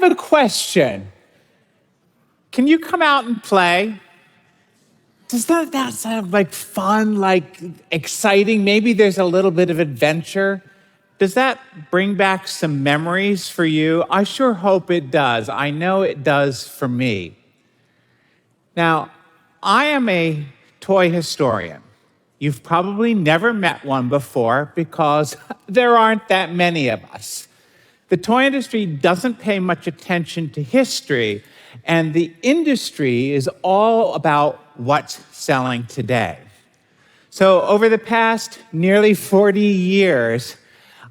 have a question. Can you come out and play? Does that sound like fun, like exciting? Maybe there's a little bit of adventure. Does that bring back some memories for you? I sure hope it does. I know it does for me. Now, I am a toy historian. You've probably never met one before because there aren't that many of us. The toy industry doesn't pay much attention to history, and the industry is all about what's selling today. So over the past nearly 40 years,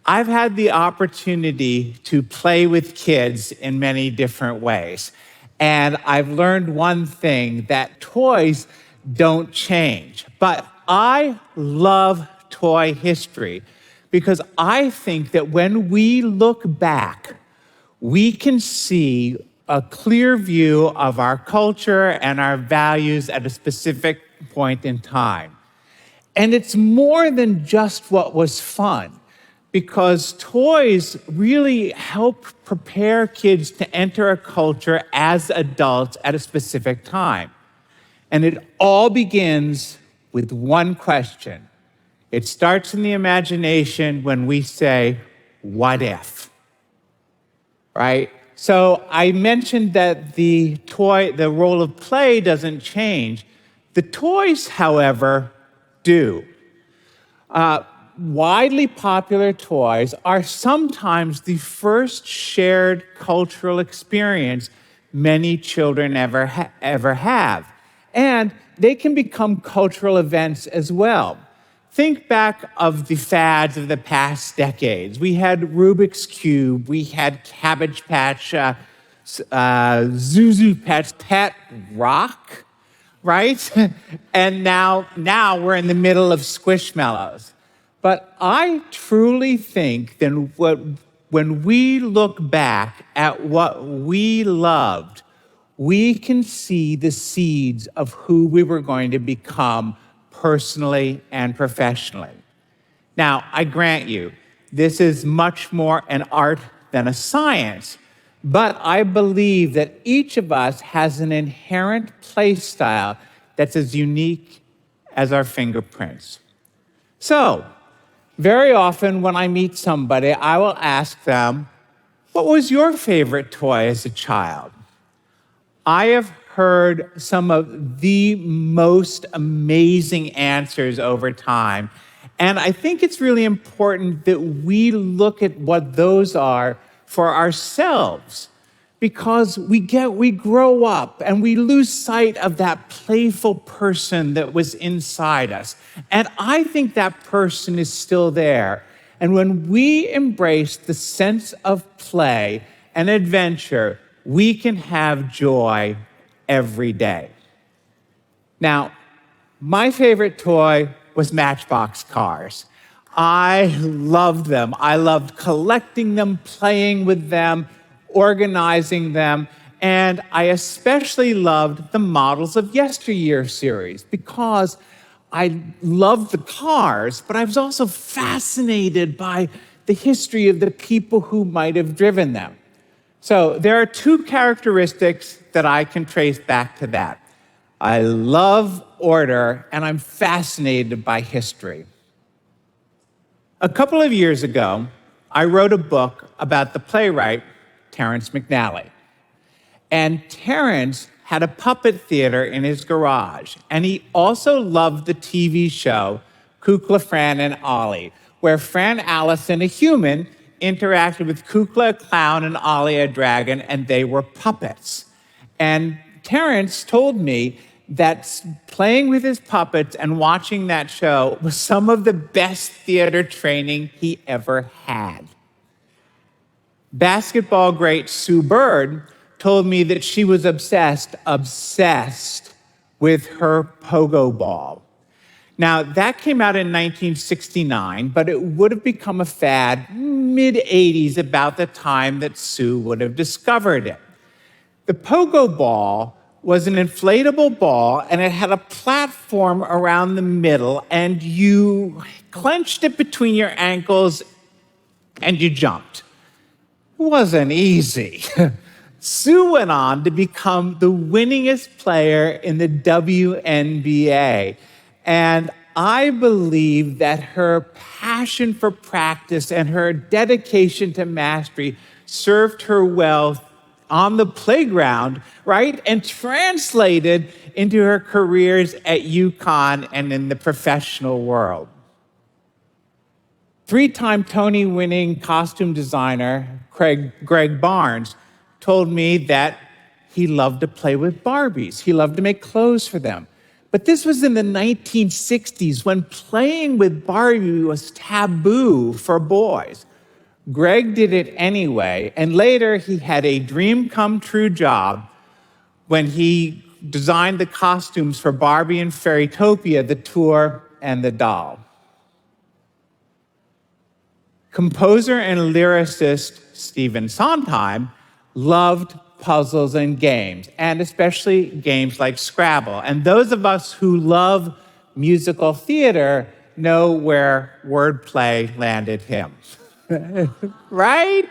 I've had the opportunity to play with kids in many different ways. And I've learned one thing, that toys don't change. But I love toy history because I think that when we look back, we can see a clear view of our culture and our values at a specific point in time. And it's more than just what was fun, because toys really help prepare kids to enter a culture as adults at a specific time. And it all begins with one question. It starts in the imagination when we say, what if? Right? So I mentioned that the role of play doesn't change. The toys, however, do. Widely popular toys are sometimes the first shared cultural experience many children ever have. And they can become cultural events as well. Think back of the fads of the past decades. We had Rubik's Cube, we had Cabbage Patch, Zuzu Pet's Pet Rock, right? And now we're in the middle of Squishmallows. But I truly think that when we look back at what we loved, we can see the seeds of who we were going to become personally and professionally. Now, I grant you, this is much more an art than a science, but I believe that each of us has an inherent play style that's as unique as our fingerprints. So, very often when I meet somebody, I will ask them, what was your favorite toy as a child? I have heard some of the most amazing answers over time. And I think it's really important that we look at what those are for ourselves, because we grow up and we lose sight of that playful person that was inside us. And I think that person is still there. And when we embrace the sense of play and adventure, we can have joy every day. Now, my favorite toy was Matchbox cars. I loved them. I loved collecting them, playing with them, organizing them, and I especially loved the Models of Yesteryear series because I loved the cars, but I was also fascinated by the history of the people who might have driven them. So there are two characteristics that I can trace back to that. I love order, and I'm fascinated by history. A couple of years ago, I wrote a book about the playwright Terrence McNally. And Terrence had a puppet theater in his garage, and he also loved the TV show Kukla, Fran, and Ollie, where Fran Allison, a human, interacted with Kukla, a clown, and Ollie, a dragon, and they were puppets. And Terrence told me that playing with his puppets and watching that show was some of the best theater training he ever had. Basketball great Sue Byrne told me that she was obsessed with her pogo ball. Now, that came out in 1969, but it would have become a fad mid-'80s, about the time that Sue would have discovered it. The pogo ball was an inflatable ball, and it had a platform around the middle, and you clenched it between your ankles, and you jumped. It wasn't easy, Sue went on to become the winningest player in the WNBA. And I believe that her passion for practice and her dedication to mastery served her well on the playground, right? And translated into her careers at UConn and in the professional world. Three-time Tony-winning costume designer Greg Barnes told me that he loved to play with Barbies. He loved to make clothes for them. But this was in the 1960s when playing with Barbie was taboo for boys. Greg did it anyway, and later he had a dream-come-true job when he designed the costumes for Barbie and Fairytopia, the tour, and the doll. Composer and lyricist Stephen Sondheim loved puzzles and games, and especially games like Scrabble. And those of us who love musical theater know where wordplay landed him. Right?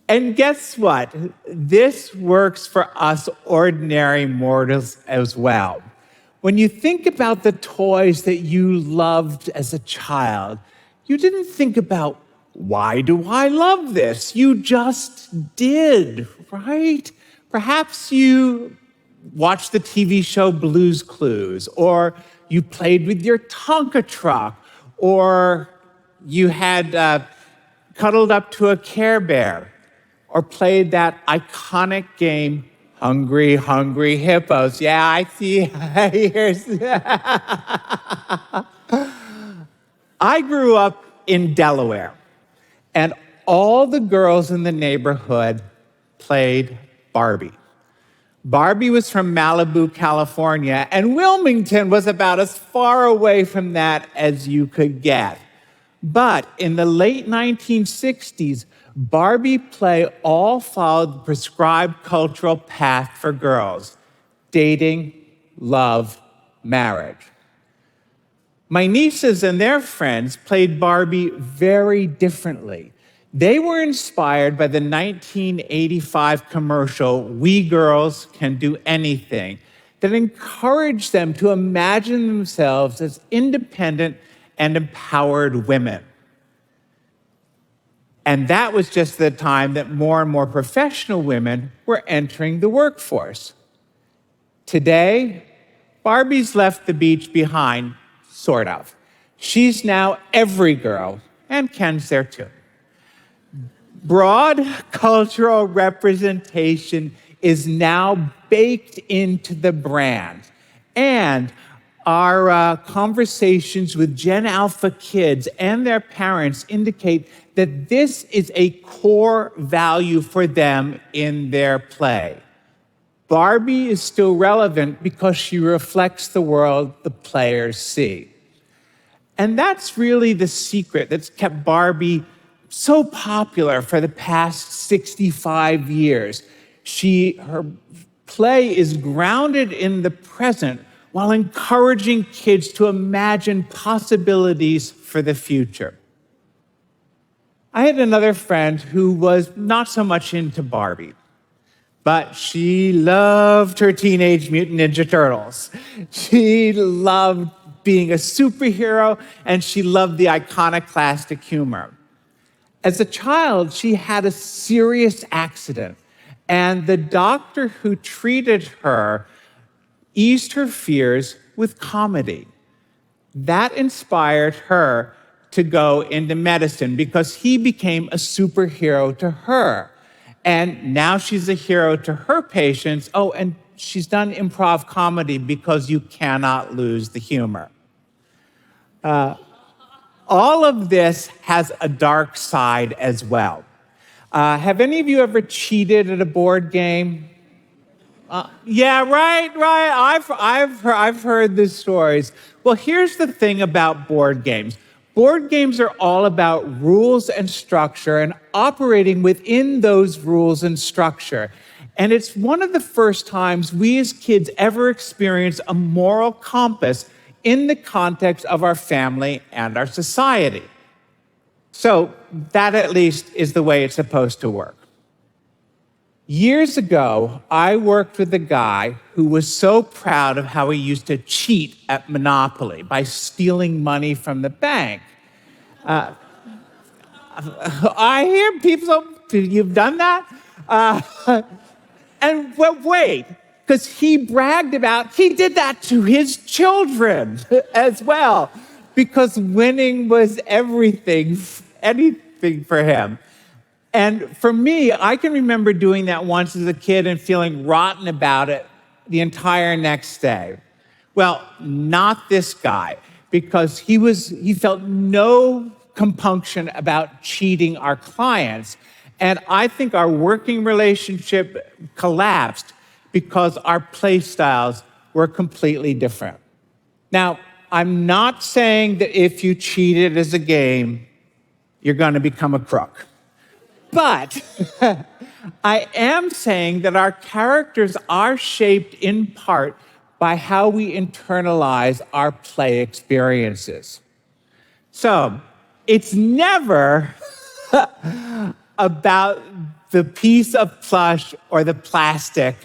And guess what? This works for us ordinary mortals as well. When you think about the toys that you loved as a child, you didn't think about, why do I love this? You just did, right? Perhaps you watched the TV show Blue's Clues, or you played with your Tonka truck, or you had cuddled up to a Care Bear, or played that iconic game, Hungry, Hungry Hippos. Yeah, I see. I grew up in Delaware, and all the girls in the neighborhood played Barbie. Barbie was from Malibu, California, and Wilmington was about as far away from that as you could get. But in the late 1960s, Barbie play all followed the prescribed cultural path for girls: dating, love, marriage. My nieces and their friends played Barbie very differently. They were inspired by the 1985 commercial, "We Girls Can Do Anything," that encouraged them to imagine themselves as independent and empowered women. And that was just the time that more and more professional women were entering the workforce. Today, Barbie's left the beach behind, sort of. She's now every girl, and Ken's there too. Broad cultural representation is now baked into the brand. And our conversations with Gen Alpha kids and their parents indicate that this is a core value for them in their play. Barbie is still relevant because she reflects the world the players see. And that's really the secret that's kept Barbie so popular for the past 65 years. Her play is grounded in the present while encouraging kids to imagine possibilities for the future. I had another friend who was not so much into Barbie, but she loved her Teenage Mutant Ninja Turtles. She loved being a superhero, and she loved the iconoclastic humor. As a child, she had a serious accident, and the doctor who treated her eased her fears with comedy. That inspired her to go into medicine because he became a superhero to her. And now she's a hero to her patients. Oh, and she's done improv comedy because you cannot lose the humor. All of this has a dark side as well. Have any of you ever cheated at a board game? Yeah, right. I've heard the stories. Well, here's the thing about board games. Board games are all about rules and structure and operating within those rules and structure. And it's one of the first times we as kids ever experience a moral compass in the context of our family and our society. So that at least is the way it's supposed to work. Years ago, I worked with a guy who was so proud of how he used to cheat at Monopoly by stealing money from the bank. I hear people, you've done that? And well, wait, because he bragged about, he did that to his children as well, because winning was anything for him. And for me, I can remember doing that once as a kid and feeling rotten about it the entire next day. Well, not this guy, because he felt no compunction about cheating our clients. And I think our working relationship collapsed because our play styles were completely different. Now, I'm not saying that if you cheated as a game, you're going to become a crook. But I am saying that our characters are shaped in part by how we internalize our play experiences. So it's never about the piece of plush or the plastic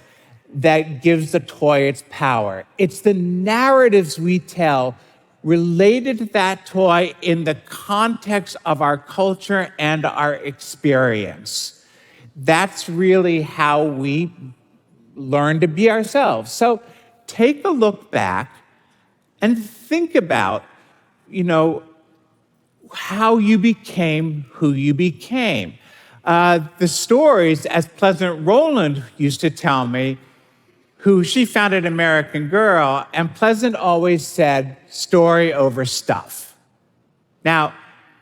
that gives the toy its power. It's the narratives we tell related to that toy in the context of our culture and our experience. That's really how we learn to be ourselves. So take a look back and think about, how you became who you became. The stories, as Pleasant Rowland used to tell me, she founded American Girl, and Pleasant always said, story over stuff. Now,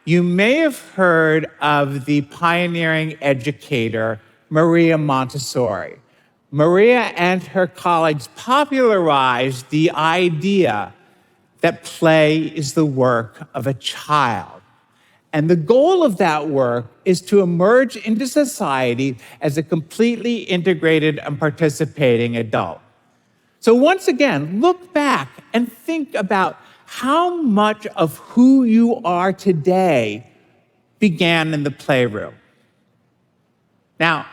you may have heard of the pioneering educator, Maria Montessori. Maria and her colleagues popularized the idea that play is the work of a child. And the goal of that work is to emerge into society as a completely integrated and participating adult. So once again, look back and think about how much of who you are today began in the playroom. Now,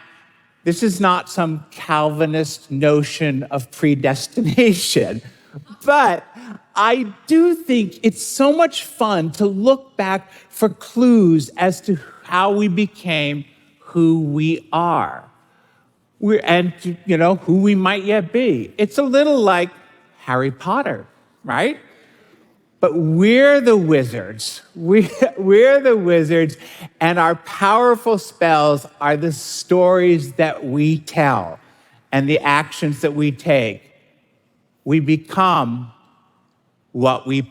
this is not some Calvinist notion of predestination, but I do think it's so much fun to look back for clues as to how we became who we are. And who we might yet be. It's a little like Harry Potter, right? But we're the wizards. We're the wizards, and our powerful spells are the stories that we tell and the actions that we take. We become what we